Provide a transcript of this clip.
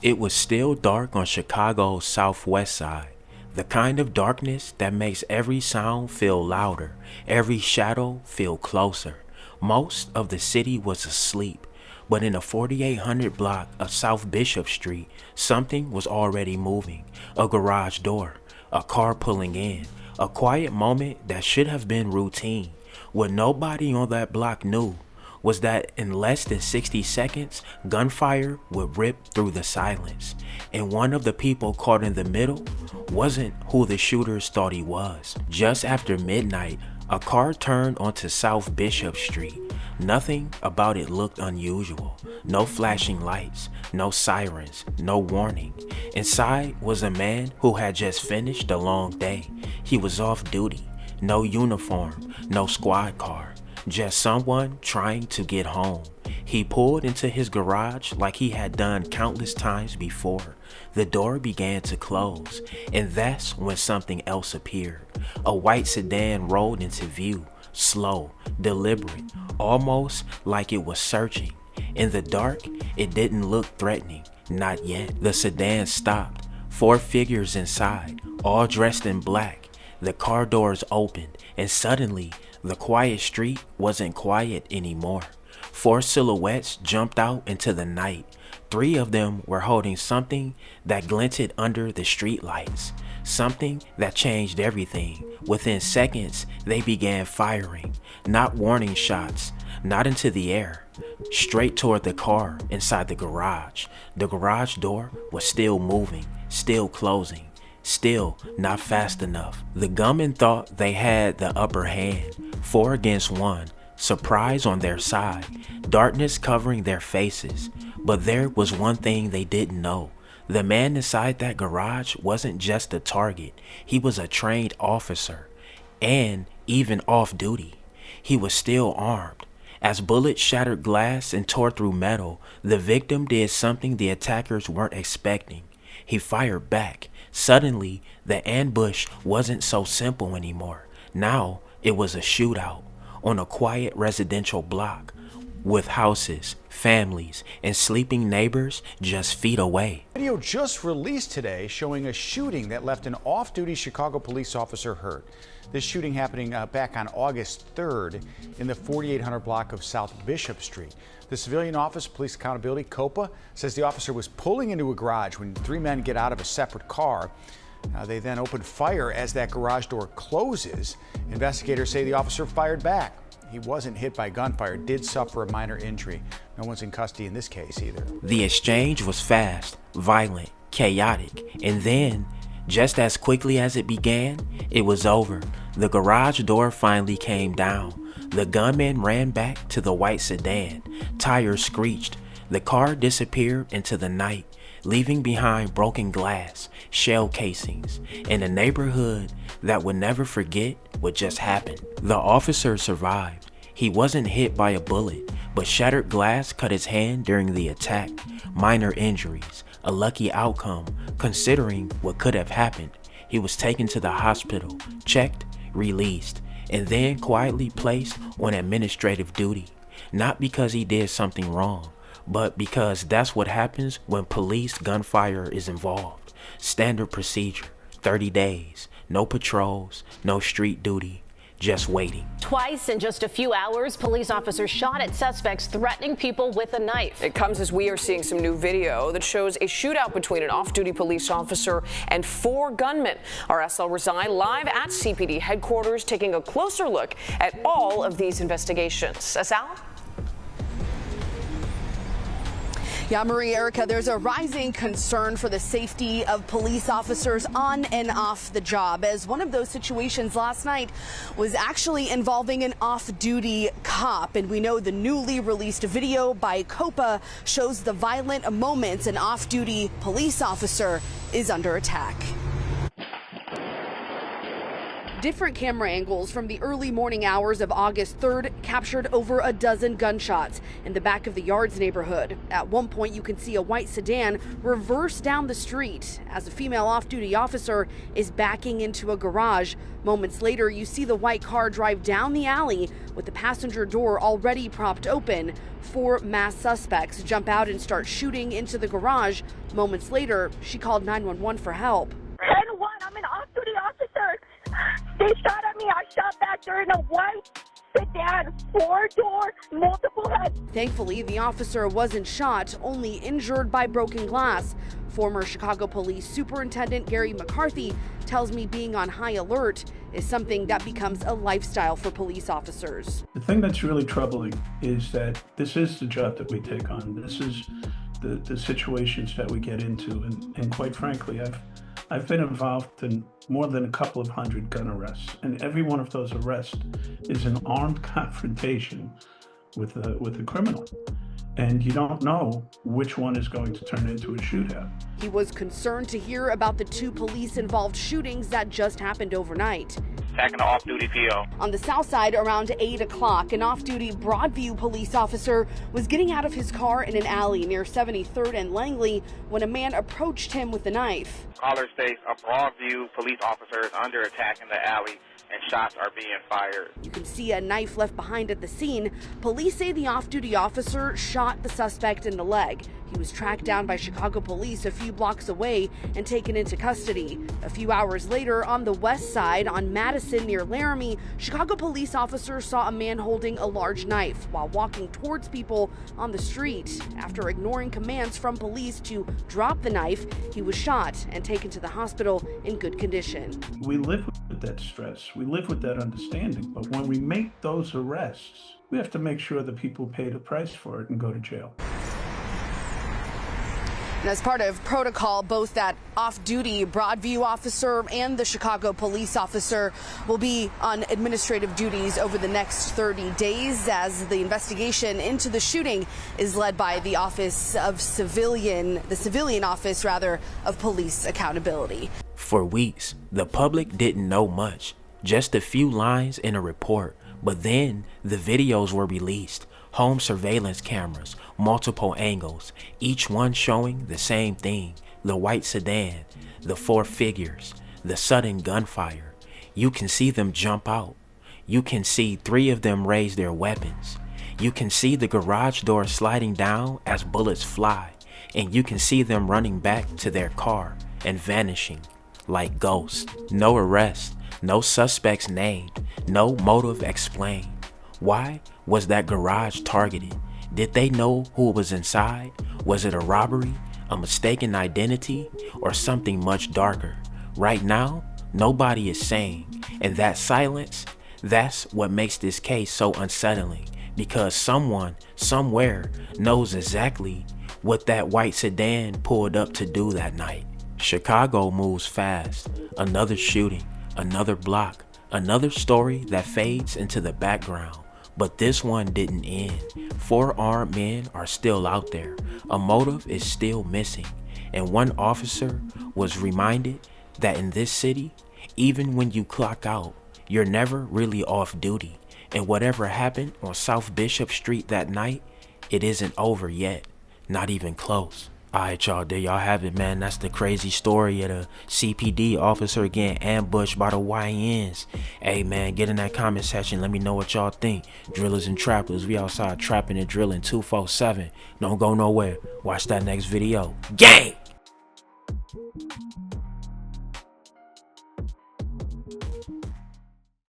It was still dark on Chicago's southwest side, the kind of darkness that makes every sound feel louder, every shadow feel closer. Most of the city was asleep, but in the 4800 block of South Bishop Street, something was already moving. A garage door, a car pulling in, a quiet moment that should have been routine. What nobody on that block knew was that in less than 60 seconds, gunfire would rip through the silence. And one of the people caught in the middle wasn't who the shooters thought he was. Just after midnight, a car turned onto South Bishop Street. Nothing about it looked unusual. No flashing lights, no sirens, no warning. Inside was a man who had just finished a long day. He was off duty. No uniform, no squad car. Just someone trying to get home. He pulled into his garage like he had done countless times before. The door began to close, and that's when something else appeared. A white sedan rolled into view, slow, deliberate, almost like it was searching. In the dark, it didn't look threatening, not yet. The sedan stopped, 4 figures inside, all dressed in black. The car doors opened, and suddenly, the quiet street wasn't quiet anymore. 4 silhouettes jumped out into the night. 3 of them were holding something that glinted under the streetlights. Something that changed everything. Within seconds, they began firing. Not warning shots, not into the air. Straight toward the car inside the garage. The garage door was still moving, still closing. Still not fast enough. The gunmen thought they had the upper hand. 4 against 1. Surprise on their side. Darkness covering their faces. But there was one thing they didn't know. The man inside that garage wasn't just a target. He was a trained officer. And even off duty. He was still armed. As bullets shattered glass and tore through metal, the victim did something the attackers weren't expecting. He fired back. Suddenly, the ambush wasn't so simple anymore. Now, it was a shootout on a quiet residential block with houses, families, and sleeping neighbors just feet away. Video just released today showing a shooting that left an off-duty Chicago police officer hurt. This shooting happening back on August 3rd in the 4800 block of South Bishop Street. The Civilian Office of Police Accountability, COPA, says the officer was pulling into a garage when 3 men get out of a separate car. They then opened fire as that garage door closes. Investigators say the officer fired back. He wasn't hit by gunfire, did suffer a minor injury. No one's in custody in this case either. The exchange was fast, violent, chaotic, and then, just as quickly as it began, it was over. The garage door finally came down. The gunman ran back to the white sedan. Tires screeched. The car disappeared into the night, leaving behind broken glass, shell casings, and a neighborhood that would never forget what just happened. The officer survived. He wasn't hit by a bullet, but shattered glass cut his hand during the attack. Minor injuries, a lucky outcome considering what could have happened. He was taken to the hospital, checked, released, and then quietly placed on administrative duty. Not because he did something wrong, but because that's what happens when police gunfire is involved. Standard procedure, 30 days, no patrols, no street duty, just waiting. Twice in just a few hours, police officers shot at suspects threatening people with a knife. It comes as we are seeing some new video that shows a shootout between an off-duty police officer and 4 gunmen. Our SL Rezai live at CPD headquarters taking a closer look at all of these investigations. SL? Yeah, Marie, Erica, there's a rising concern for the safety of police officers on and off the job, as one of those situations last night was actually involving an off-duty cop. And we know the newly released video by COPA shows the violent moments an off-duty police officer is under attack. Different camera angles from the early morning hours of August 3rd captured over a dozen gunshots in the back of the Yards neighborhood. At one point, you can see a white sedan reverse down the street as a female off-duty officer is backing into a garage. Moments later, you see the white car drive down the alley with the passenger door already propped open. 4 masked suspects jump out and start shooting into the garage. Moments later, she called 911 for help. 10-1, I'm an off-duty officer. They shot at me. I shot back. They're in a white sedan, 4-door, multiple heads. Thankfully, the officer wasn't shot, only injured by broken glass. Former Chicago Police Superintendent Gary McCarthy tells me being on high alert is something that becomes a lifestyle for police officers. The thing that's really troubling is that this is the job that we take on. This is the situations that we get into. And quite frankly, I've been involved in more than a couple of hundred gun arrests, and every one of those arrests is an armed confrontation with a criminal. And you don't know which one is going to turn into a shootout. He was concerned to hear about the 2 police-involved shootings that just happened overnight. Attacking an off-duty PO. On the south side, around 8 o'clock, an off-duty Broadview police officer was getting out of his car in an alley near 73rd and Langley when a man approached him with a knife. Caller states a Broadview police officer is under attack in the alley and shots are being fired. You can see a knife left behind at the scene. Police say the off-duty officer shot the suspect in the leg. He was tracked down by Chicago police a few blocks away and taken into custody. A few hours later, on the west side, on Madison near Laramie, Chicago police officers saw a man holding a large knife while walking towards people on the street. After ignoring commands from police to drop the knife, he was shot and taken to the hospital in good condition. We live with that stress. We live with that understanding. But when we make those arrests, we have to make sure that people pay the price for it and go to jail. And as part of protocol, both that off-duty Broadview officer and the Chicago police officer will be on administrative duties over the next 30 days as the investigation into the shooting is led by the civilian office of police accountability. For weeks, the public didn't know much, just a few lines in a report, but then the videos were released. Home surveillance cameras, multiple angles, each one showing the same thing. The white sedan, the 4 figures, the sudden gunfire. You can see them jump out. You can see 3 of them raise their weapons. You can see the garage door sliding down as bullets fly. And you can see them running back to their car and vanishing like ghosts. No arrest, no suspects named, no motive explained. Why was that garage targeted? Did they know who was inside? Was it a robbery, a mistaken identity, or something much darker? Right now, nobody is saying, and that silence, that's what makes this case so unsettling, because someone, somewhere, knows exactly what that white sedan pulled up to do that night. Chicago moves fast. Another shooting, another block, another story that fades into the background. But this one didn't end. 4 armed men are still out there. A motive is still missing. And one officer was reminded that in this city, even when you clock out, you're never really off duty. And whatever happened on South Bishop Street that night, it isn't over yet. Not even close. Alright, y'all, there y'all have it, man. That's the crazy story of the CPD officer getting ambushed by the YNs. Hey, man, get in that comment section. Let me know what y'all think. Drillers and trappers, we outside trapping and drilling 247. Don't go nowhere. Watch that next video. Gang!